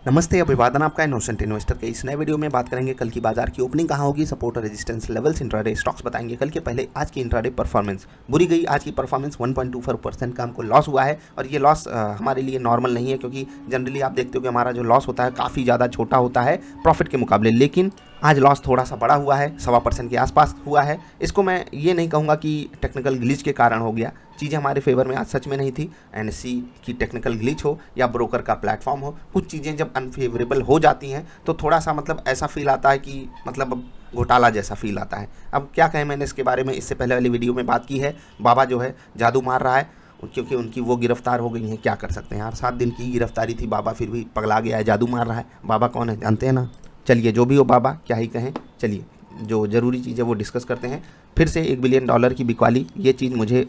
नमस्ते, अभिवादन आपका इनोसेंट इन्वेस्टर के इस नए वीडियो में बात करेंगे कल की बाजार की ओपनिंग कहाँ होगी, सपोर्ट और रेजिस्टेंस लेवल्स, इंट्राडे स्टॉक्स बताएंगे। कल के पहले आज की इंट्राडे परफॉर्मेंस बुरी गई। आज की परफॉर्मेंस 1.24% का हमको लॉस हुआ है और ये लॉस हमारे लिए नॉर्मल नहीं है, क्योंकि जनरली आप देखते हो कि हमारा जो लॉस होता है काफ़ी ज़्यादा छोटा होता है प्रॉफिट के मुकाबले, लेकिन आज लॉस थोड़ा सा बड़ा हुआ है, 1.25% के आसपास हुआ है। इसको मैं ये नहीं कहूँगा कि टेक्निकल ग्लिच के कारण हो गया, चीज़ें हमारे फेवर में आज सच में नहीं थी। एनएससी की टेक्निकल ग्लिच हो या ब्रोकर का प्लेटफॉर्म हो, कुछ चीज़ें जब अनफेवरेबल हो जाती हैं तो थोड़ा सा ऐसा फील आता है कि अब घोटाला जैसा फील आता है। अब क्या कहें, मैंने इसके बारे में इससे पहले वाली वीडियो में बात की है। बाबा जो है जादू मार रहा है, क्योंकि उनकी वो गिरफ्तार हो गई हैं। क्या कर सकते हैं यार, 7 दिन की गिरफ्तारी थी, बाबा फिर भी पगला गया है, जादू मार रहा है। बाबा कौन है जानते हैं ना। चलिए, जो भी हो बाबा, क्या ही कहें। चलिए, जो ज़रूरी चीज़ है वो डिस्कस करते हैं। फिर से $1 बिलियन की बिकवाली, ये चीज़ मुझे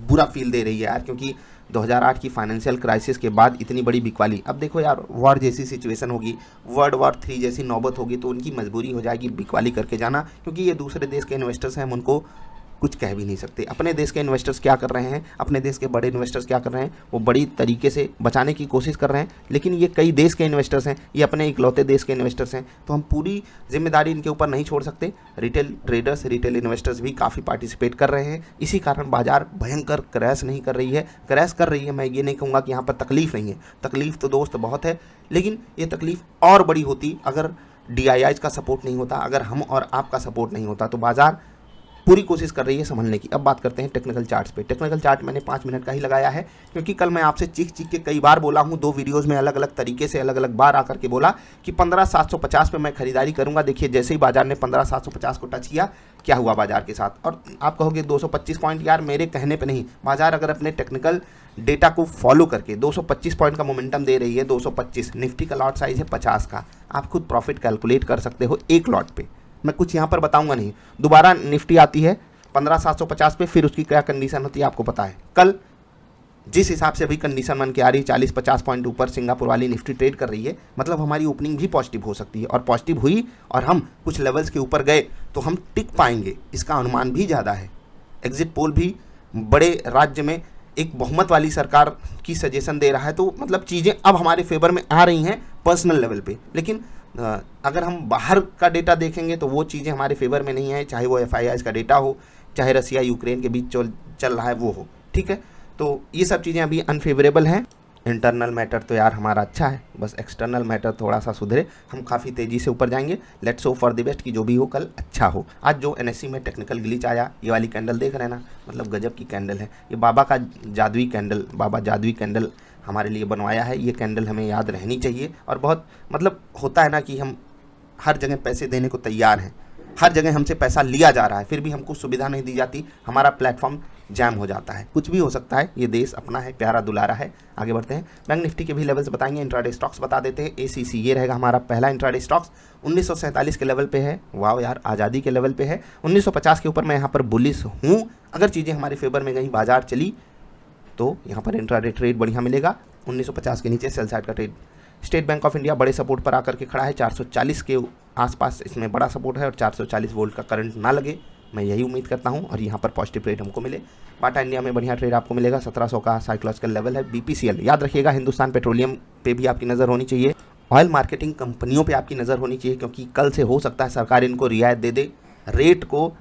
बुरा फील दे रही है यार, क्योंकि 2008 की फाइनेंशियल क्राइसिस के बाद इतनी बड़ी बिकवाली। अब देखो यार, वॉर जैसी सिचुएशन होगी, वर्ल्ड वॉर 3 जैसी नौबत होगी, तो उनकी मजबूरी हो जाएगी बिकवाली करके जाना, क्योंकि ये दूसरे देश के इन्वेस्टर्स हैं, हम उनको कुछ कह भी नहीं सकते। अपने देश के इन्वेस्टर्स क्या कर रहे हैं, अपने देश के बड़े इन्वेस्टर्स क्या कर रहे हैं, वो बड़ी तरीके से बचाने की कोशिश कर रहे हैं, लेकिन ये कई देश के इन्वेस्टर्स हैं, ये अपने इकलौते देश के इन्वेस्टर्स हैं, तो हम पूरी जिम्मेदारी इनके ऊपर नहीं छोड़ सकते। रिटेल ट्रेडर्स, रिटेल इन्वेस्टर्स भी काफ़ी पार्टिसिपेट कर रहे हैं, इसी कारण बाजार भयंकर क्रैश नहीं कर रही है। क्रैश कर रही है, मैं ये नहीं कहूँगा कि यहाँ पर तकलीफ नहीं है, तकलीफ तो दोस्त बहुत है, लेकिन ये तकलीफ और बड़ी होती अगर DIIs का सपोर्ट नहीं होता, अगर हम और आपका सपोर्ट नहीं होता। तो बाजार पूरी कोशिश कर रही है संभलने की। अब बात करते हैं टेक्निकल चार्ट्स पे। टेक्निकल चार्ट मैंने 5 मिनट का ही लगाया है, क्योंकि कल मैं आपसे चीख के कई बार बोला हूँ, 2 वीडियोज़ में अलग अलग तरीके से अलग अलग बार आकर के बोला कि 15,750 पे मैं खरीदारी करूंगा। देखिए, जैसे ही बाजार ने 15,750 को टच किया, क्या हुआ बाजार के साथ। और आप कहोगे 225 पॉइंट, यार मेरे कहने पे नहीं, बाजार अगर अपने टेक्निकल डेटा को फॉलो करके 225 पॉइंट का मोमेंटम दे रही है, 225, निफ्टी का लॉट साइज है 50 का, आप खुद प्रॉफिट कैलकुलेट कर सकते हो एक लॉट पे। मैं कुछ यहाँ पर बताऊंगा नहीं। दोबारा निफ्टी आती है 15,750 पे, फिर उसकी क्या कंडीशन होती है आपको पता है। कल जिस हिसाब से अभी कंडीशन बन के आ रही है, 40-50 पॉइंट ऊपर सिंगापुर वाली निफ्टी ट्रेड कर रही है, मतलब हमारी ओपनिंग भी पॉजिटिव हो सकती है, और पॉजिटिव हुई और हम कुछ लेवल्स के ऊपर गए तो हम टिक पाएंगे, इसका अनुमान भी ज़्यादा है। एग्जिट पोल भी बड़े राज्य में एक बहुमत वाली सरकार की सजेशन दे रहा है, तो चीज़ें अब हमारे फेवर में आ रही हैं पर्सनल लेवल पे। लेकिन अगर हम बाहर का डेटा देखेंगे तो वो चीज़ें हमारे फेवर में नहीं है, चाहे वो FIIs का डेटा हो, चाहे रसिया यूक्रेन के बीच चल रहा है वो हो, ठीक है। तो ये सब चीज़ें अभी अनफेवरेबल हैं। इंटरनल मैटर तो यार हमारा अच्छा है, बस एक्सटर्नल मैटर थोड़ा सा सुधरे, हम काफ़ी तेज़ी से ऊपर जाएंगे। Let's hope for the best कि जो भी हो कल अच्छा हो। आज जो NSE में टेक्निकल ग्लिच आया, ये वाली कैंडल देख रहे हैं ना, गजब की कैंडल है ये। बाबा का जादुई कैंडल, बाबा जादुई कैंडल हमारे लिए बनवाया है। ये कैंडल हमें याद रहनी चाहिए, और बहुत होता है ना कि हम हर जगह पैसे देने को तैयार हैं, हर जगह हमसे पैसा लिया जा रहा है, फिर भी हमको सुविधा नहीं दी जाती, हमारा प्लेटफॉर्म जैम हो जाता है। कुछ भी हो सकता है, ये देश अपना है, प्यारा दुलारा है। आगे बढ़ते हैं, बैंक निफ्टी के भी लेवल्स बताएंगे, इंट्राडे स्टॉक्स बता देते हैं। ACC ये रहेगा हमारा पहला इंट्राडे स्टॉक्स, 1947 के लेवल पे है। वाह यार, आज़ादी के लेवल पे है। 1950 के ऊपर मैं यहाँ पर बुलिश हूँ। अगर चीज़ें हमारे फेवर में गई, बाजार चली, तो यहाँ पर इंट्राडे ट्रेड बढ़िया मिलेगा। 1950 के नीचे सेल साइड का trade. State bank of India बड़े सपोर्ट पर आकर के खड़ा है, 440 के आसपास इसमें बड़ा सपोर्ट है, और 440 वोल्ट का करंट ना लगे, मैं यही उम्मीद करता हूं, और यहाँ पर पॉजिटिव ट्रेड हमको मिले। बाटा इंडिया में बढ़िया ट्रेड आपको मिलेगा, 1700 का साइकोलॉजिकल लेवल है। BPCL याद रखिएगा, हिंदुस्तान पेट्रोलियम पे भी आपकी नज़र होनी चाहिए, ऑयल मार्केटिंग कंपनियों पे आपकी नज़र होनी चाहिए, क्योंकि कल से हो सकता है सरकार इनको रियायत दे दे रेट को।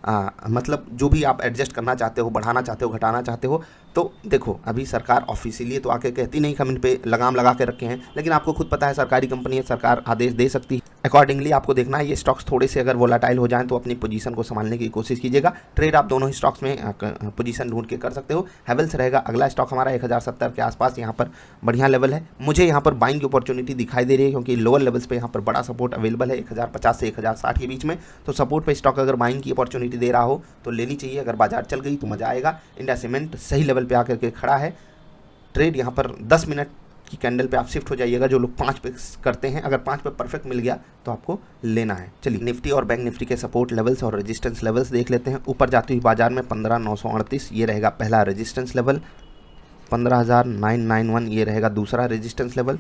जो भी आप एडजस्ट करना चाहते हो, बढ़ाना चाहते हो, घटाना चाहते हो, तो देखो अभी सरकार ऑफिशियली तो आके कहती नहीं कि हम इन पे लगाम लगा के रखे हैं, लेकिन आपको खुद पता है सरकारी कंपनी है, सरकार आदेश दे सकती है, अकॉर्डिंगली आपको देखना है। ये स्टॉक्स थोड़े से अगर वोलाटाइल हो जाएं तो अपनी पोजीशन को संभालने की कोशिश कीजिएगा। ट्रेड आप दोनों ही स्टॉक्स में पोजीशन ढूंढ के कर सकते हो। हैवेल्स रहेगा अगला स्टॉक हमारा 1070 के आसपास, यहाँ पर बढ़िया लेवल है, मुझे यहाँ पर बाइंग की अपॉर्चुनिटी दिखाई दे रही है, क्योंकि लोअर लेवल्स पे यहाँ पर बड़ा सपोर्ट अवेलेबल है 1050 से 1060 के बीच में। तो सपोर्ट पे स्टॉक अगर बाइंग की अपॉर्चुनिटी दे रहा हो तो लेनी चाहिए। अगर बाजार चल गई तो मजा आएगा। इंडिया सीमेंट सही लेवल पे आकर के खड़ा है। ट्रेड यहाँ पर 10 मिनट की कैंडल पे आप शिफ्ट हो जाइएगा, जो लोग 5 पे करते हैं, अगर 5 पे परफेक्ट मिल गया तो आपको लेना है। चलिए, निफ्टी और बैंक निफ्टी के सपोर्ट लेवल्स और रेजिस्टेंस लेवल्स देख लेते हैं। ऊपर जाती हुई बाजार में 15,938 ये रहेगा पहला रेजिस्टेंस लेवल, 15,991 ये रहेगा दूसरा रेजिस्टेंस लेवल,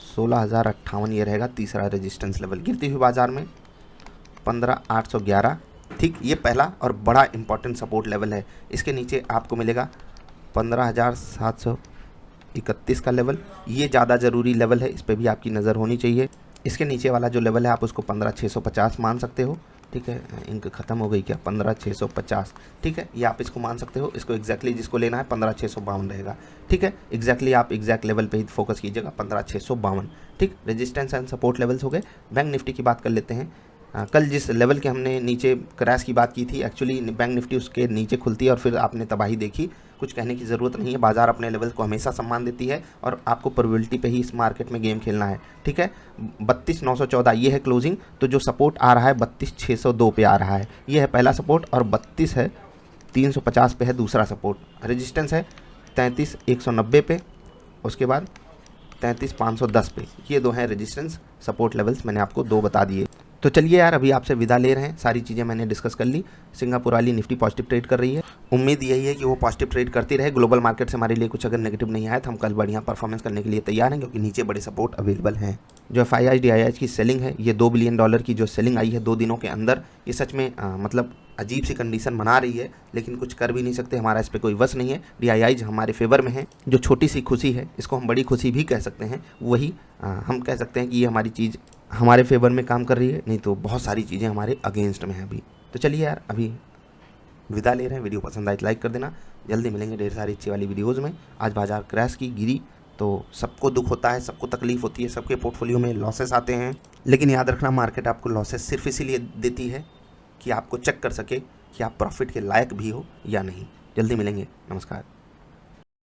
16,058 ये रहेगा तीसरा रेजिस्टेंस लेवल। गिरती हुई बाजार में 15,811, ठीक, ये पहला और बड़ा इंपॉर्टेंट सपोर्ट लेवल है। इसके नीचे आपको मिलेगा 15,700 31 का लेवल, ये ज़्यादा ज़रूरी लेवल है, इस पर भी आपकी नज़र होनी चाहिए। इसके नीचे वाला जो लेवल है आप उसको 15,650 मान सकते हो, ठीक है। इंक खत्म हो गई क्या, 15,650, ठीक है, ये आप इसको मान सकते हो। इसको एग्जैक्टली जिसको लेना है 15,652 रहेगा, ठीक है। एग्जैक्टली आप एग्जैक्ट लेवल पे ही फोकस कीजिएगा, 15,652, ठीक। रेजिस्टेंस एंड सपोर्ट लेवल्स हो गए। बैंक निफ्टी की बात कर लेते हैं। कल जिस लेवल के हमने नीचे क्रैश की बात की थी, एक्चुअली बैंक निफ्टी उसके नीचे खुलती है और फिर आपने तबाही देखी। कुछ कहने की ज़रूरत नहीं है, बाजार अपने लेवल को हमेशा सम्मान देती है और आपको प्रोबेबिलिटी पे ही इस मार्केट में गेम खेलना है, ठीक है। 32,914 ये है क्लोजिंग, तो जो सपोर्ट आ रहा है 32,602 पे आ रहा है, ये है पहला सपोर्ट, और 32 है 350 पे है दूसरा सपोर्ट। रेजिस्टेंस है 33,190 पे, उसके बाद 33,510 पे, ये दो हैं रेजिस्टेंस सपोर्ट लेवल्स, मैंने आपको दो बता दिए। तो चलिए यार, अभी आपसे विदा ले रहे हैं, सारी चीज़ें मैंने डिस्कस कर ली। सिंगापुर वाली निफ्टी पॉजिटिव ट्रेड कर रही है, उम्मीद यही है कि वो पॉजिटिव ट्रेड करती रहे। ग्लोबल मार्केट से हमारे लिए कुछ अगर नेगेटिव नहीं आया तो हम कल बढ़िया परफॉर्मेंस करने के लिए तैयार हैं, क्योंकि नीचे बड़े सपोर्ट अवेलेबल हैं। जो FII DII की सेलिंग है, ये $2 बिलियन की जो सेलिंग आई है 2 दिनों के अंदर, ये सच में मतलब अजीब सी कंडीशन बना रही है, लेकिन कुछ कर भी नहीं सकते, हमारा इस पर कोई वश नहीं है। DII हमारे फेवर में है, जो छोटी सी खुशी है इसको हम बड़ी खुशी भी कह सकते हैं, वही हम कह सकते हैं कि ये हमारी चीज़ हमारे फेवर में काम कर रही है, नहीं तो बहुत सारी चीज़ें हमारे अगेंस्ट में हैं अभी। तो चलिए यार, अभी विदा ले रहे हैं। वीडियो पसंद आए तो लाइक कर देना, जल्दी मिलेंगे ढेर सारी अच्छी वाली वीडियोज़ में। आज बाजार क्रैश की गिरी तो सबको दुख होता है, सबको तकलीफ होती है, सबके पोर्टफोलियो में लॉसेस आते हैं, लेकिन याद रखना मार्केट आपको लॉसेस सिर्फ इसीलिए देती है कि आपको चेक कर सके कि आप प्रॉफिट के लायक भी हो या नहीं। जल्दी मिलेंगे, नमस्कार।